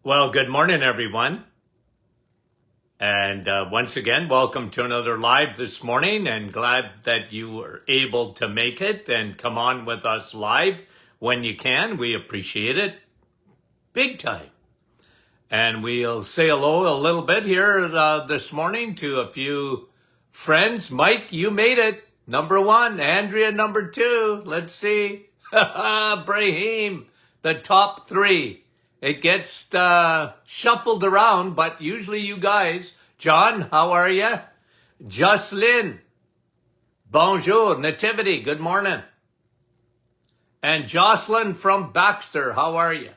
Well, good morning, everyone. And once again, welcome to another live this morning, and glad that you were able to make it and come on with us live when you can. We appreciate it big time. And we'll say hello a little bit here this morning to a few friends. Mike, you made it. Number one. Andrea, number two. Let's see. Brahim, the top three. It gets shuffled around, but usually you guys. John, how are you? Jocelyn, bonjour. Nativity, good morning. And Jocelyn from Baxter, how are you?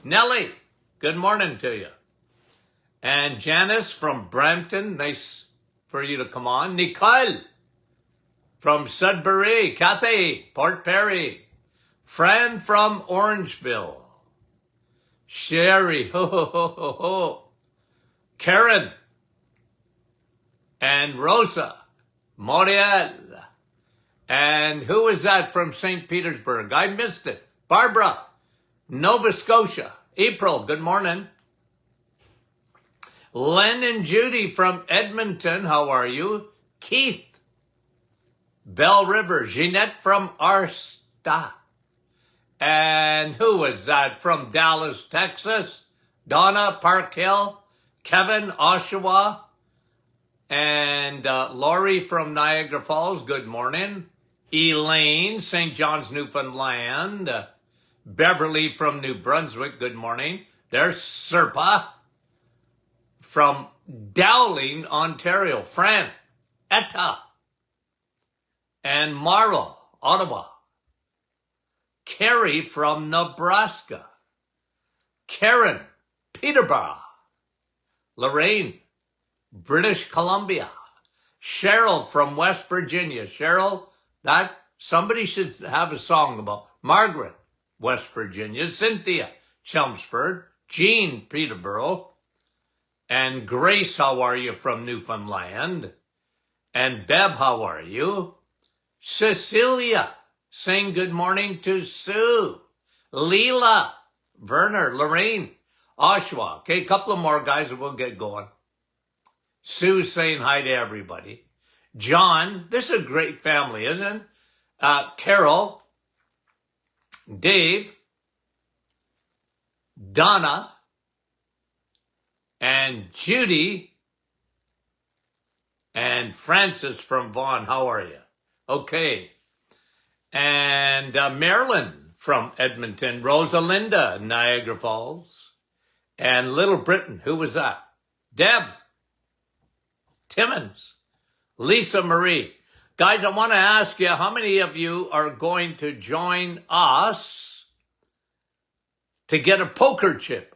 Nellie, good morning to you. And Janice from Brampton, nice for you to come on. Nicole from Sudbury. Kathy, Port Perry. Fran from Orangeville. Sherry, ho, ho, ho, ho, ho. Karen and Rosa, Moriel. And who is that from St. Petersburg? I missed it. Barbara, Nova Scotia. April, good morning. Len and Judy from Edmonton, how are you? Keith, Bell River. Jeanette from Arsta. And who was that from Dallas, Texas? Donna, Park Hill. Kevin, Oshawa. And Laurie from Niagara Falls, good morning. Elaine, St. John's, Newfoundland. Beverly from New Brunswick, good morning. There's Serpa from Dowling, Ontario. Fran, Etta. And Marlo, Ottawa. Carrie from Nebraska. Karen, Peterborough. Lorraine, British Columbia. Cheryl from West Virginia. Cheryl, that somebody should have a song about. Margaret, West Virginia. Cynthia, Chelmsford. Jean, Peterborough. And Grace, how are you from Newfoundland? And Bev, how are you? Cecilia, saying good morning to Sue. Leela, Werner, Lorraine, Oshawa. Okay, a couple of more guys and we'll get going. Sue saying hi to everybody. John, this is a great family, isn't it? Carol, Dave, Donna, and Judy, and Francis from Vaughan. How are you? Okay. And Marilyn from Edmonton. Rosalinda, Niagara Falls. And Little Britain. Who was that? Deb. Timmons. Lisa Marie. Guys, I want to ask you, how many of you are going to join us to get a poker chip?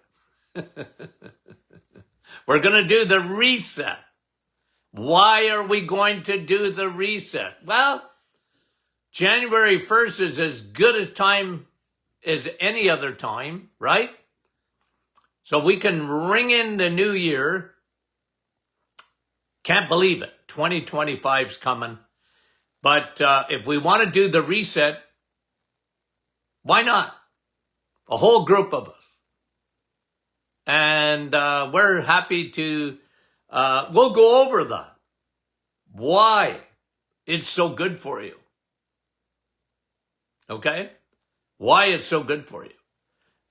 We're going to do the reset. Why are we going to do the reset? Well, January 1st is as good a time as any other time, right? So we can ring in the new year. Can't believe it. 2025's coming. But if we want to do the reset, why not? A whole group of us. And we're happy to, we'll go over that. Why it's so good for you. Okay? Why it's so good for you.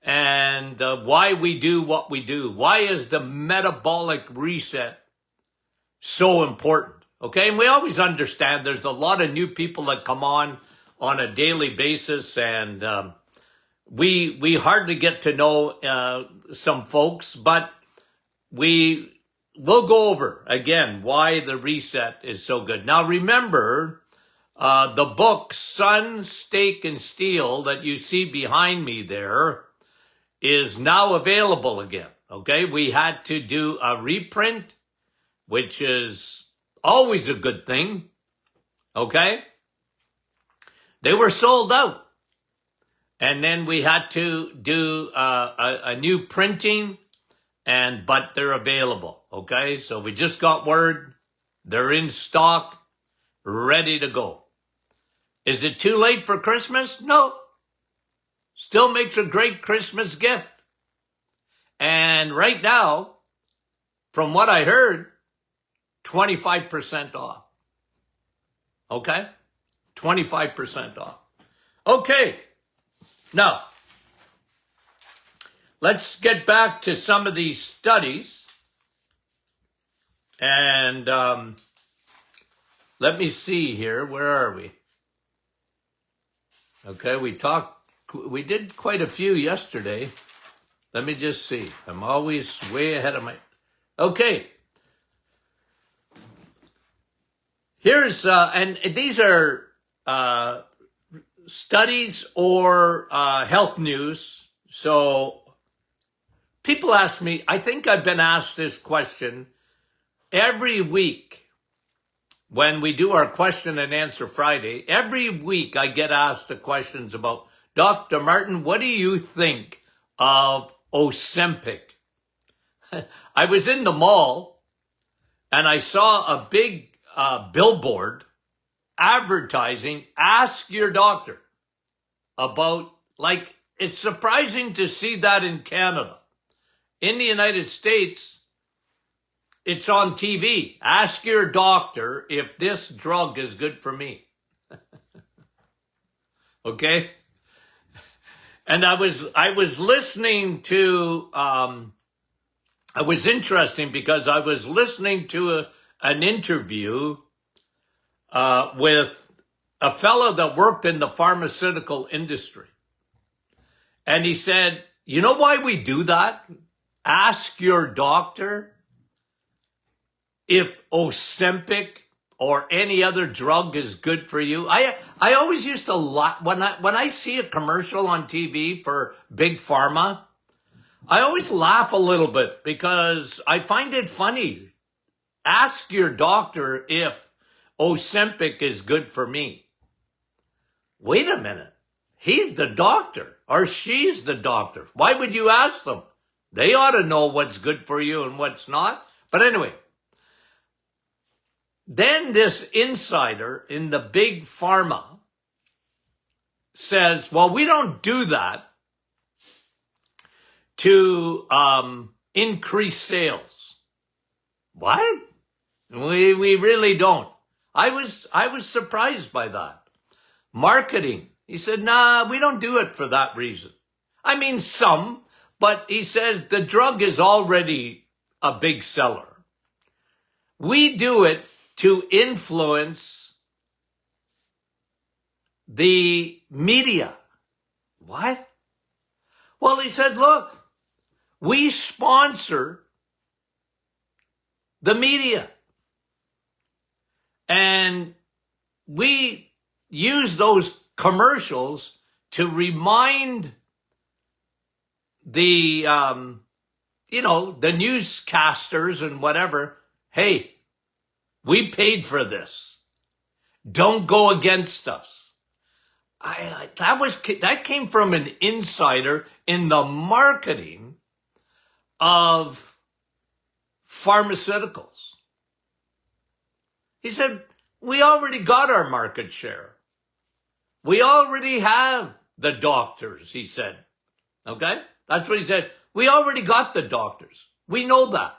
And why we do what we do. Why is the metabolic reset so important? Okay? And we always understand there's a lot of new people that come on a daily basis, and we hardly get to know some folks, but we'll go over again why the reset is so good. Now remember, the book Sun, Steak, and Steel that you see behind me there is now available again. Okay, we had to do a reprint, which is always a good thing. Okay, they were sold out. And then we had to do a new printing, but they're available. Okay, so we just got word. They're in stock, ready to go. Is it too late for Christmas? No. Still makes a great Christmas gift. And right now, from what I heard, 25% off. Okay? 25% off. Okay. Now, let's get back to some of these studies. And let me see here. Where are we? Okay, we did quite a few yesterday. Let me just see. I'm always way ahead of my... Okay. Here's, and these are studies or health news. So people ask me, I think I've been asked this question every week when we do our question and answer Friday. Every week I get asked the questions about, Dr. Martin, what do you think of Ozempic? I was in the mall and I saw a big billboard advertising, ask your doctor about, like, it's surprising to see that in Canada. In the United States, it's on TV. Ask your doctor if this drug is good for me. Okay? And I was listening to, it was interesting because I was listening to an interview with a fellow that worked in the pharmaceutical industry. And he said, you know why we do that? Ask your doctor if Ozempic or any other drug is good for you. I always used to laugh when I see a commercial on TV for Big Pharma. I always laugh a little bit because I find it funny. Ask your doctor if Ozempic is good for me. Wait a minute. He's the doctor or she's the doctor. Why would you ask them? They ought to know what's good for you and what's not. But anyway, then this insider in the Big Pharma says, well, we don't do that to increase sales. What? We really don't. I was surprised by that. Marketing. He said, nah, we don't do it for that reason. I mean, some, but he says the drug is already a big seller. We do it to influence the media. What? Well, he said, look, we sponsor the media. And we use those commercials to remind the, the newscasters and whatever, hey, we paid for this. Don't go against us. That came from an insider in the marketing of pharmaceuticals. He said, we already got our market share. We already have the doctors, he said. Okay? That's what he said. We already got the doctors. We know that.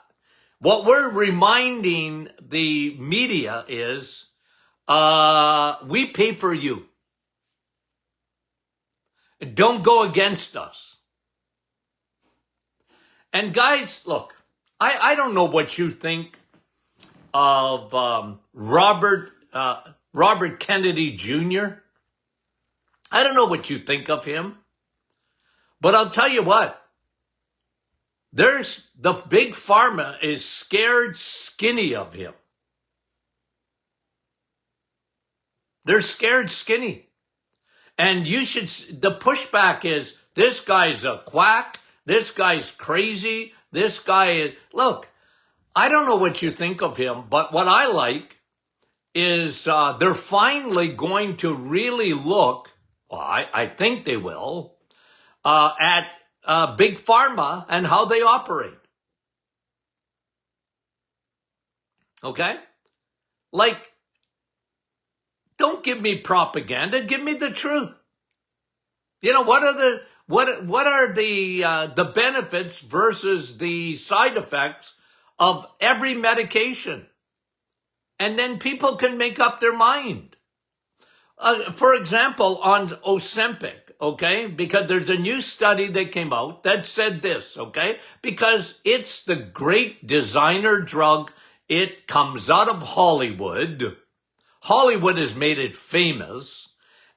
What we're reminding the media is, we pay for you. Don't go against us. And guys, look, I don't know what you think of Robert Kennedy Jr. I don't know what you think of him. But I'll tell you what. The Big Pharma is scared skinny of him. They're scared skinny. And the pushback is, this guy's a quack, this guy's crazy, this guy is, look, I don't know what you think of him, but what I like is they're finally going to really look, well, I think they will, at Big Pharma and how they operate. Okay? Like, don't give me propaganda, give me the truth. You know, what What are the benefits versus the side effects of every medication? And then people can make up their mind. For example, on Ozempic, okay? Because there's a new study that came out that said this, okay? Because it's the great designer drug. It comes out of Hollywood. Hollywood has made it famous.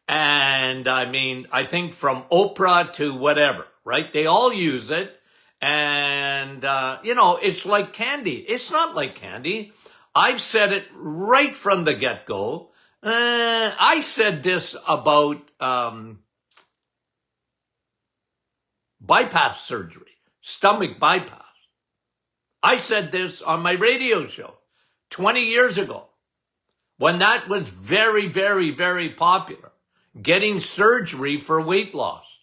And I mean, I think from Oprah to whatever, right? They all use it. And, it's like candy. It's not like candy. I've said it right from the get-go. I said this about bypass surgery, stomach bypass. I said this on my radio show 20 years ago when that was very, very, very popular, getting surgery for weight loss.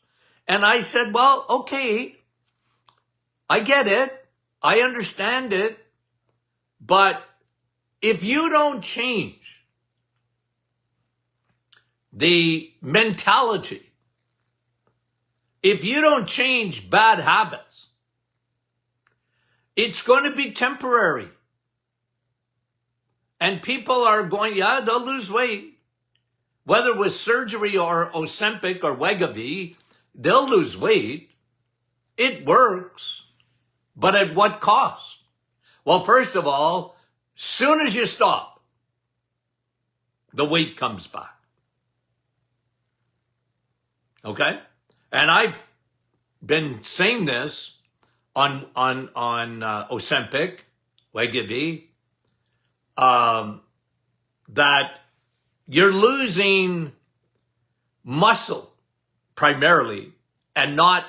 And I said, well, okay, I get it. I understand it. But if you don't change the mentality, if you don't change bad habits, it's going to be temporary. And people are going, yeah, they'll lose weight. Whether with surgery or Ozempic or Wegovy, they'll lose weight. It works. But at what cost? Well, first of all, soon as you stop, the weight comes back. Okay? And I've been saying this on Ozempic, Wegovy, that you're losing muscle primarily and not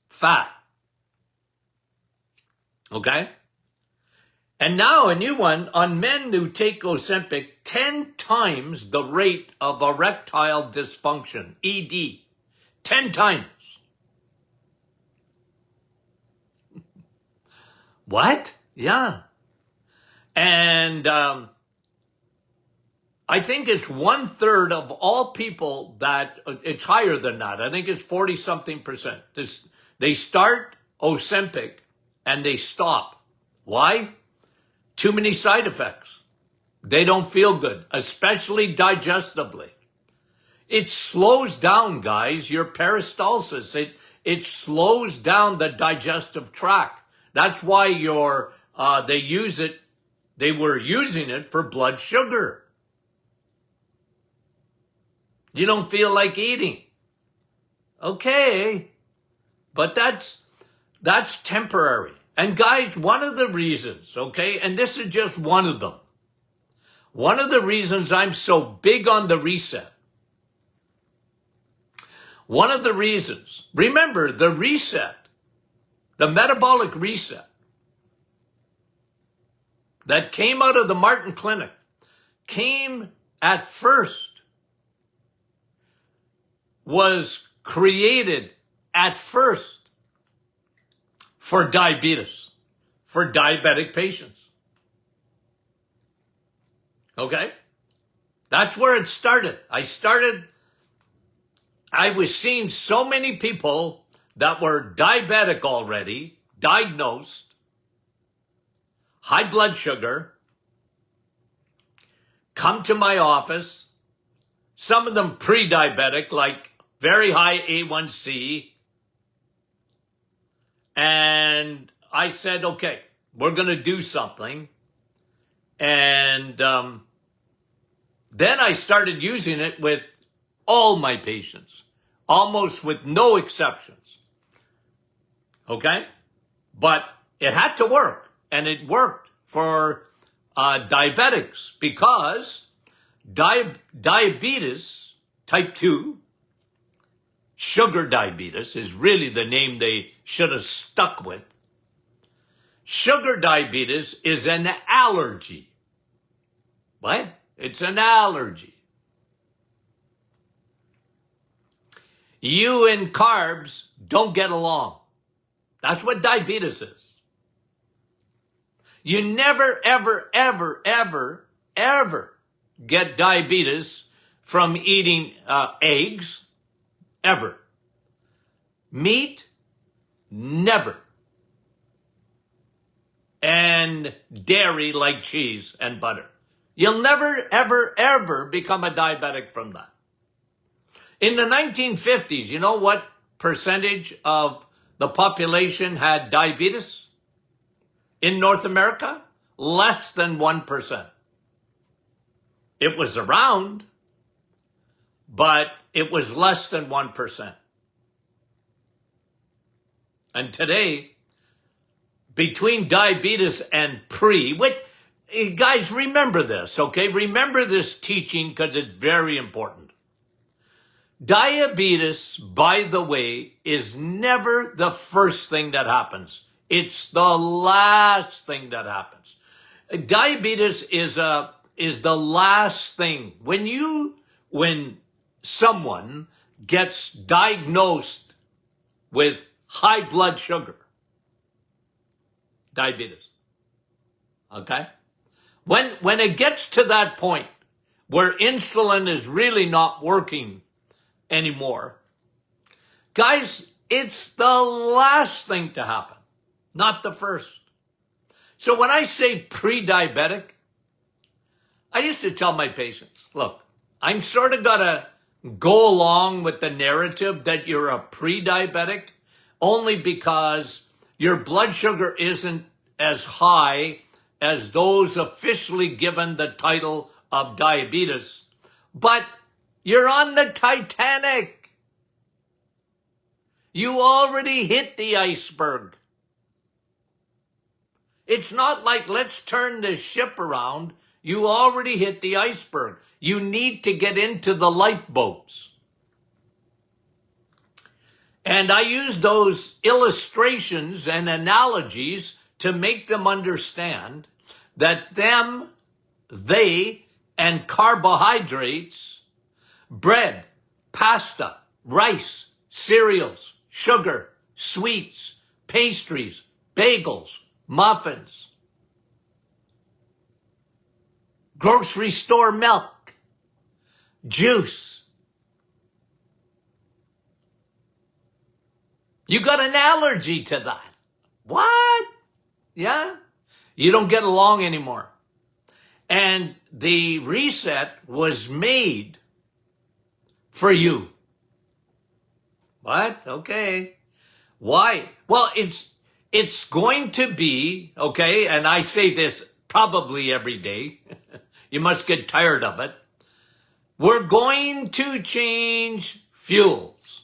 fat. Okay? And now a new one on men who take Ozempic, 10 times the rate of erectile dysfunction, ED. 10 times. What? Yeah. And I think it's 1/3 of all people that, it's higher than that. I think it's 40-something%. They start Ozempic and they stop. Why? Too many side effects. They don't feel good, especially digestively. It slows down, guys, your peristalsis. It slows down the digestive tract. That's why they were using it for blood sugar. You don't feel like eating. Okay. But that's temporary. And guys, one of the reasons, okay, and this is just one of them. One of the reasons I'm so big on the reset. One of the reasons, remember the reset, the metabolic reset that came out of the Martin Clinic came at first, was created at first for diabetes, for diabetic patients. Okay? That's where it started. I was seeing so many people that were diabetic already, diagnosed, high blood sugar, come to my office, some of them pre-diabetic, like very high A1C. And I said, okay, we're going to do something. And then I started using it with all my patients, almost with no exceptions. Okay? But it had to work. And it worked for diabetics because diabetes type 2, sugar diabetes is really the name they should have stuck with. Sugar diabetes is an allergy. What? It's an allergy. You and carbs don't get along. That's what diabetes is. You never, ever, ever, ever, ever get diabetes from eating eggs, ever. Meat, never. And dairy like cheese and butter. You'll never, ever, ever become a diabetic from that. In the 1950s, you know what percentage of the population had diabetes in North America? Less than 1%. It was around, but it was less than 1%. And today, between diabetes and guys, remember this, okay? Remember this teaching because it's very important. Diabetes, by the way, is never the first thing that happens. It's the last thing that happens. Diabetes is the last thing. When someone gets diagnosed with high blood sugar, diabetes, okay? When it gets to that point where insulin is really not working anymore, guys, it's the last thing to happen, not the first. So when I say pre-diabetic, I used to tell my patients, look, I'm sort of gotta go along with the narrative that you're a pre-diabetic only because your blood sugar isn't as high as those officially given the title of diabetes. But you're on the Titanic. You already hit the iceberg. It's not like let's turn this ship around. You already hit the iceberg. You need to get into the lifeboats. And I use those illustrations and analogies to make them understand that they, and carbohydrates, bread, pasta, rice, cereals, sugar, sweets, pastries, bagels, muffins, grocery store milk, juice. You got an allergy to that. What? Yeah? You don't get along anymore. And the reset was made for you. What? Okay. Why? Well, it's going to be, okay, and I say this probably every day. You must get tired of it. We're going to change fuels.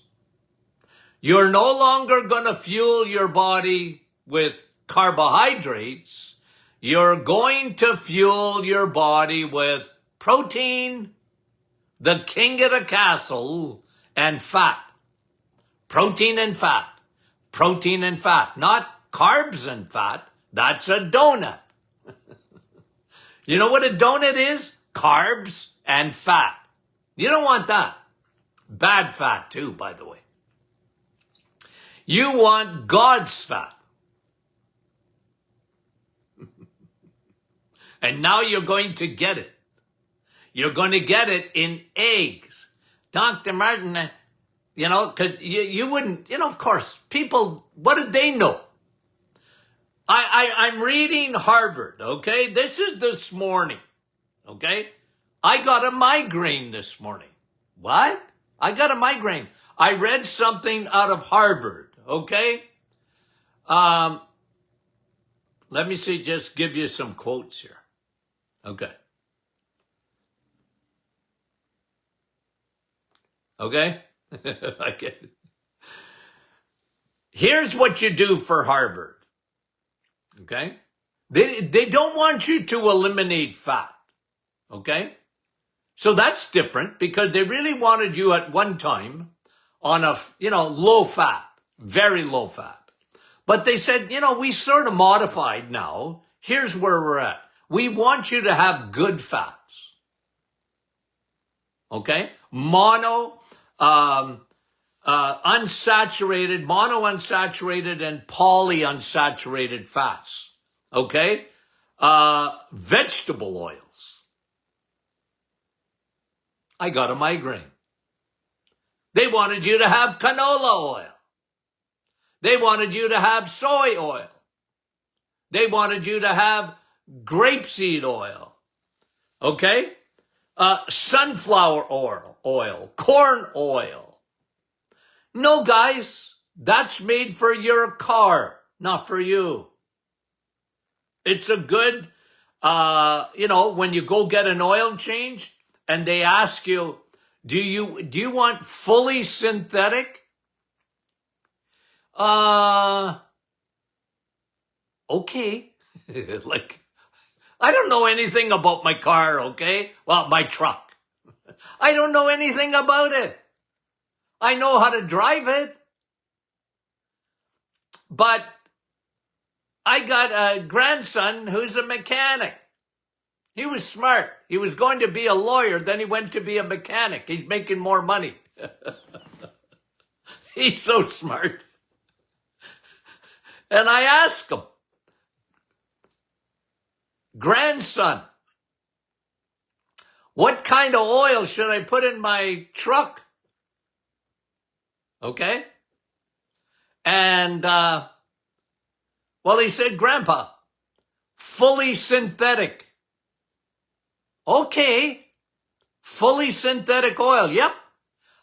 You're no longer going to fuel your body with carbohydrates. You're going to fuel your body with protein, the king of the castle, and fat. Protein and fat. Protein and fat. Not carbs and fat. That's a donut. You know what a donut is? Carbs and fat. You don't want that. Bad fat too, by the way. You want God's fat. And now you're going to get it. You're going to get it in eggs. Dr. Martin, you know, because you wouldn't, you know, of course, people, what did they know? I'm reading Harvard, okay? This is this morning, okay? I got a migraine this morning. What? I got a migraine. I read something out of Harvard, okay? Let me see, just give you some quotes here. Okay. Okay? I get it. Here's what you do for Harvard. Okay? They don't want you to eliminate fat. Okay? So that's different because they really wanted you at one time on a, low fat, very low fat. But they said, we sort of modified now. Here's where we're at. We want you to have good fats. Okay? Monounsaturated, and polyunsaturated fats. Okay? Vegetable oils. I got a migraine. They wanted you to have canola oil. They wanted you to have soy oil. They wanted you to have grapeseed oil. Okay? Sunflower oil, corn oil. No, guys, that's made for your car, not for you. It's a good, when you go get an oil change and they ask you, do you want fully synthetic? Okay. Like, I don't know anything about my car, okay? Well, my truck. I don't know anything about it. I know how to drive it. But I got a grandson who's a mechanic. He was smart. He was going to be a lawyer, then he went to be a mechanic. He's making more money. He's so smart. And I asked him, grandson, what kind of oil should I put in my truck? Okay? And, he said, Grandpa, fully synthetic. Okay. Fully synthetic oil. Yep.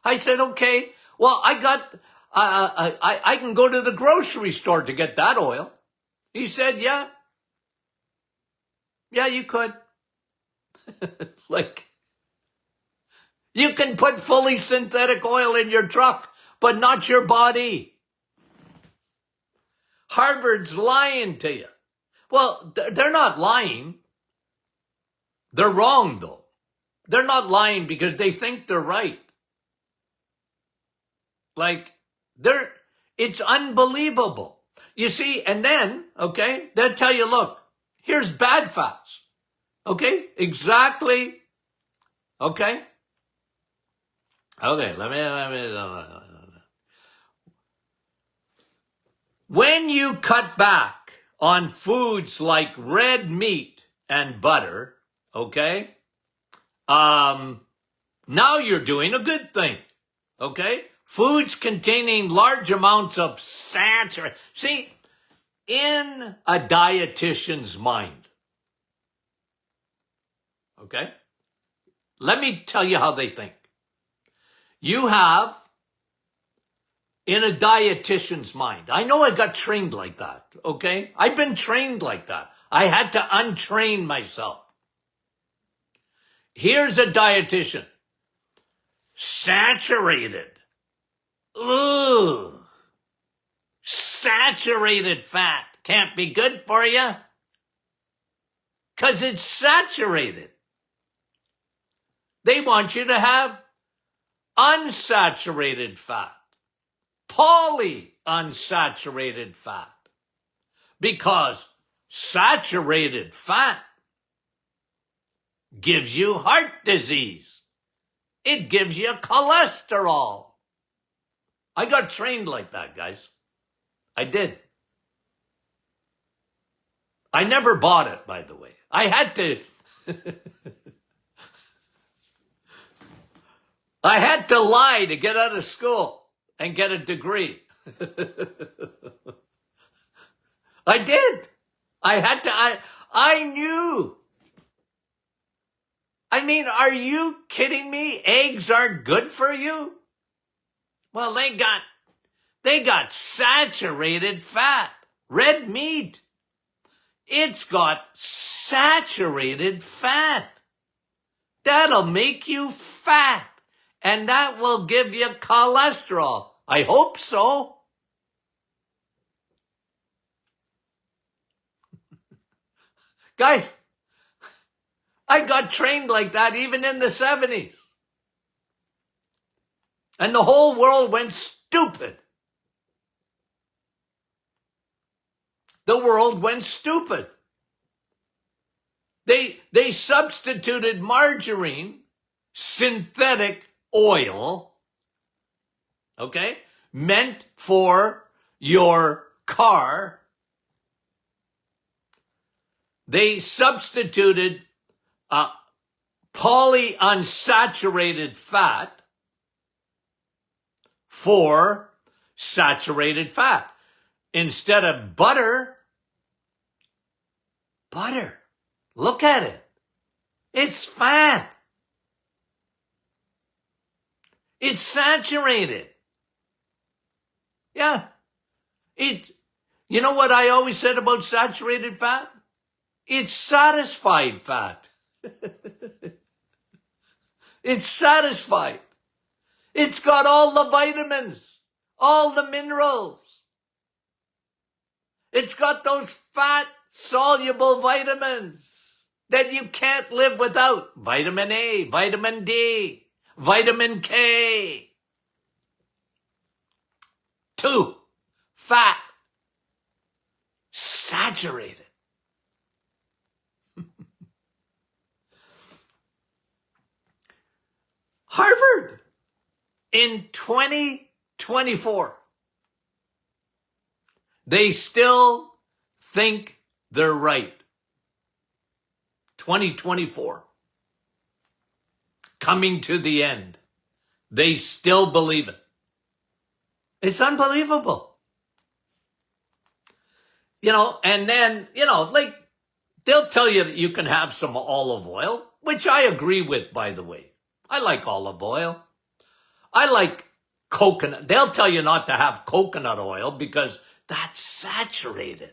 I said, okay. Well, I can go to the grocery store to get that oil. He said, yeah. Yeah, you could. Like, you can put fully synthetic oil in your truck, but not your body. Harvard's lying to you. Well, they're not lying. They're wrong, though. They're not lying because they think they're right. Like, it's unbelievable. You see, and then, okay, they'll tell you, look, here's bad fats. Okay, exactly. Okay. Okay, let me. When you cut back on foods like red meat and butter, okay, now you're doing a good thing, okay? Foods containing large amounts of saturated. See, in a dietitian's mind, okay, let me tell you how they think. You have, in a dietitian's mind, I know I got trained like that, okay? I've been trained like that. I had to untrain myself. Here's a dietitian. Saturated. Ooh. Saturated fat can't be good for you because it's saturated. They want you to have unsaturated fat, polyunsaturated fat, because saturated fat gives you heart disease. It gives you cholesterol. I got trained like that, guys. I did. I never bought it, by the way. I had to... I had to lie to get out of school and get a degree. I did. I had to... I knew. I mean, are you kidding me? Eggs aren't good for you? Well, they got saturated fat. Red meat. It's got saturated fat. That'll make you fat. And that will give you cholesterol. I hope so. Guys, I got trained like that even in the 70s. And the whole world went stupid. The world went stupid. They substituted margarine, synthetic oil, okay, meant for your car. They substituted polyunsaturated fat for saturated fat. instead of butter. Butter. Look at it. It's fat. It's saturated. Yeah. You know what I always said about saturated fat? It's satisfied fat. It's satisfied. It's got all the vitamins, all the minerals. It's got those fat soluble vitamins that you can't live without. Vitamin A, vitamin D, vitamin K. 2, fat, saturated. Harvard in 2024, they still think they're right. 2024, coming to the end. They still believe it. It's unbelievable. And then, like they'll tell you that you can have some olive oil, which I agree with, by the way. I like olive oil. I like coconut. They'll tell you not to have coconut oil because that's saturated.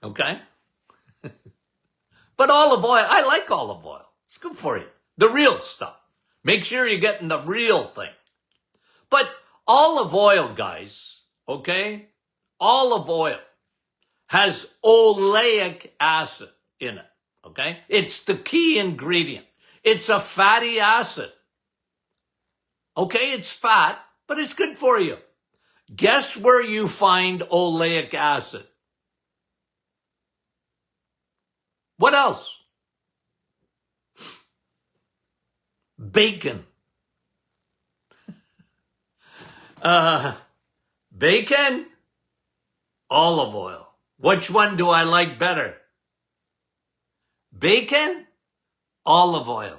Okay? But olive oil, I like olive oil. It's good for you. The real stuff. Make sure you're getting the real thing. But olive oil, guys, okay? Olive oil has oleic acid in it, okay? It's the key ingredient. It's a fatty acid. Okay, it's fat, but it's good for you. Guess where you find oleic acid? What else? Bacon. Bacon, olive oil. Which one do I like better? Bacon, olive oil.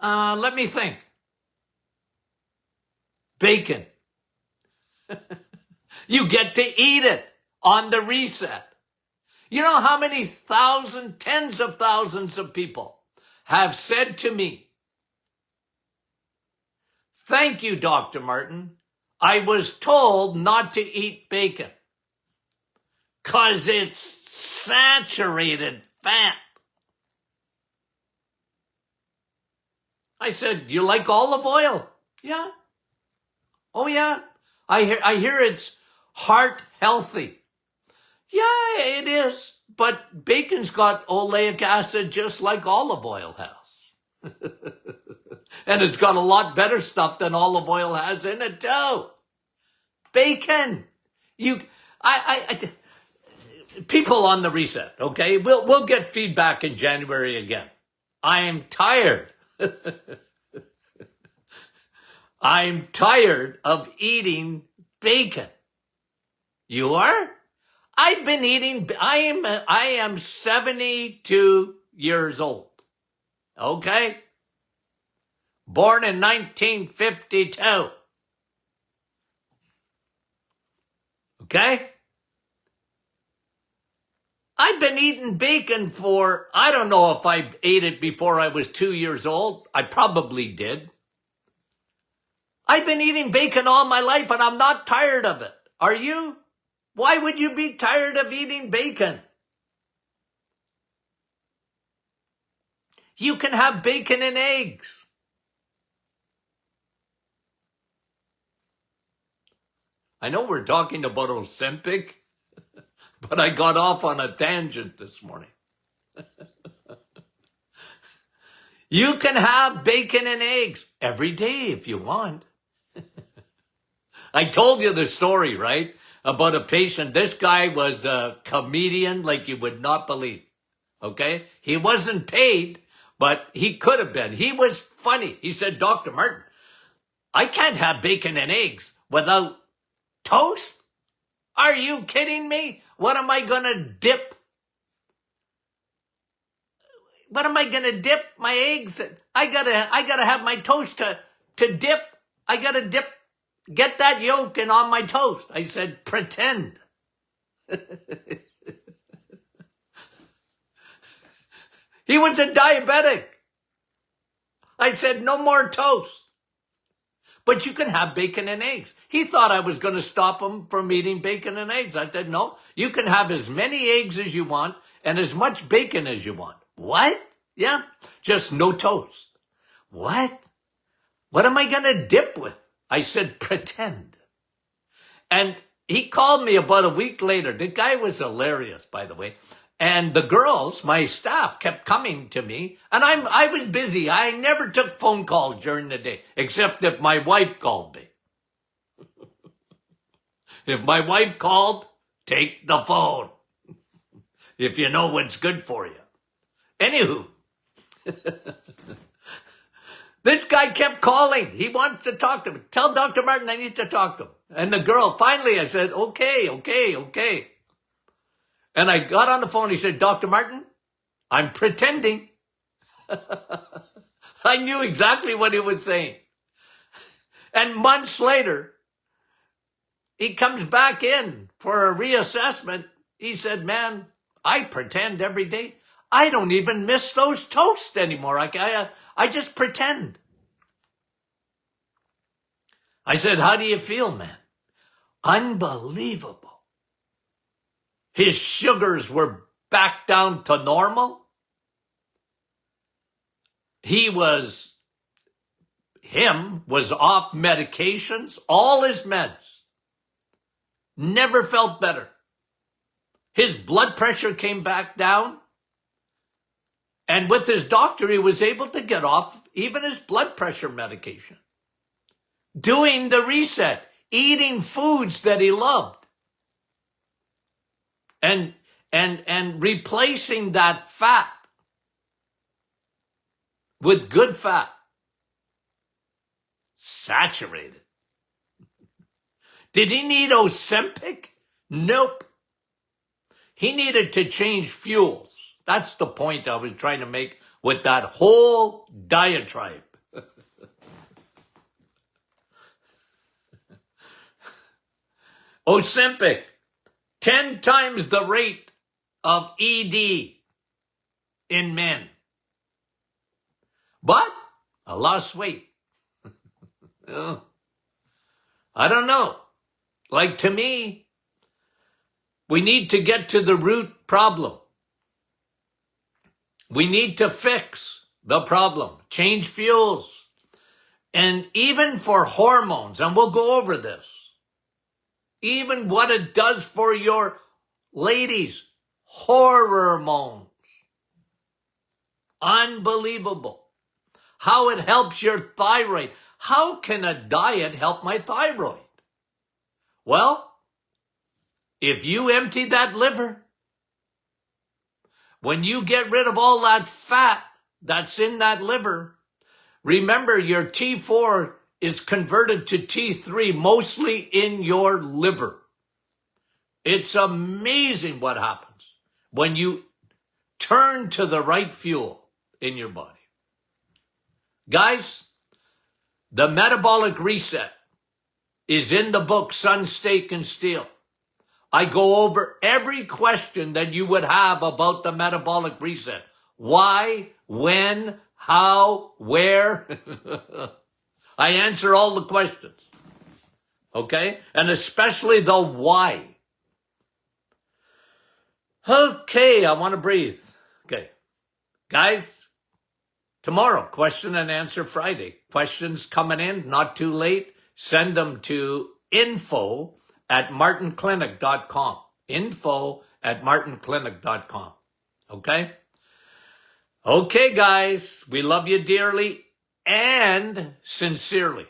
Let me think. Bacon. You get to eat it on the reset. You know how many tens of thousands of people have said to me, "Thank you, Dr. Martin. I was told not to eat bacon because it's saturated fat." I said, "You like olive oil?" "Yeah." "Oh, yeah. I hear it's heart healthy." "Yeah, it is. But bacon's got oleic acid just like olive oil has." And it's got a lot better stuff than olive oil has in it too. Bacon. People on the reset, okay? We'll get feedback in January again. I am tired. I'm tired of eating bacon. You are? I've been eating, I am 72 years old. Okay? Born in 1952. Okay? I've been eating bacon for, I don't know if I ate it before I was 2 years old. I probably did. I've been eating bacon all my life and I'm not tired of it. Are you? Why would you be tired of eating bacon? You can have bacon and eggs. I know we're talking about Ozempic, but I got off on a tangent this morning. You can have bacon and eggs every day if you want. I told you the story, right? About a patient. This guy was a comedian like you would not believe. Okay? He wasn't paid, but he could have been. He was funny. He said, "Dr. Martin, I can't have bacon and eggs without toast? Are you kidding me? What am I going to dip? What am I going to dip my eggs in? I gotta have my toast to dip I got to get that yolk in on my toast. I said, pretend. He was a diabetic. I said, no more toast. But you can have bacon and eggs. He thought I was going to stop him from eating bacon and eggs. I said, no, you can have as many eggs as you want and as much bacon as you want. What? Yeah, just no toast. What? What am I going to dip with? I said, pretend. And he called me about a week later. The guy was hilarious, by the way. And the girls, my staff, kept coming to me, and I was busy. I never took phone calls during the day, except if my wife called me. If my wife called, take the phone. If you know what's good for you. Anywho, this guy kept calling. He wants to talk to me. Tell Dr. Martin I need to talk to him. And the girl, finally, I said, okay. And I got on the phone. He said, Dr. Martin, I'm pretending. I knew exactly what he was saying. And months later, he comes back in for a reassessment. He said, man, I pretend every day. I don't even miss those toasts anymore. I just pretend. I said, how do you feel, man? Unbelievable. His sugars were back down to normal. He was off medications, all his meds. Never felt better. His blood pressure came back down. And with his doctor, he was able to get off even his blood pressure medication. Doing the reset, eating foods that he loved. And replacing that fat with good fat. Saturated. Did he need Ozempic? Nope. He needed to change fuels. That's the point I was trying to make with that whole diatribe. Ozempic, 10 times the rate of ED in men. But I lost weight. I don't know. Like, to me, we need to get to the root problem. We need to fix the problem, change fuels. And even for hormones, and we'll go over this, even what it does for your ladies, hormones. Unbelievable. How it helps your thyroid. How can a diet help my thyroid? Well, if you empty that liver, when you get rid of all that fat that's in that liver, remember your T4 is converted to T3 mostly in your liver. It's amazing what happens when you turn to the right fuel in your body. Guys, the metabolic reset is in the book Sun, Steak, and Steel. I go over every question that you would have about the metabolic reset. Why, when, how, where? I answer all the questions. Okay? And especially the why. Okay, I want to breathe. Okay. Guys, tomorrow, question and answer Friday. Questions coming in, not too late. Send them to info@martinclinic.com. info@martinclinic.com. Okay? Okay, guys, we love you dearly and sincerely.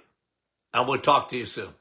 And we'll talk to you soon.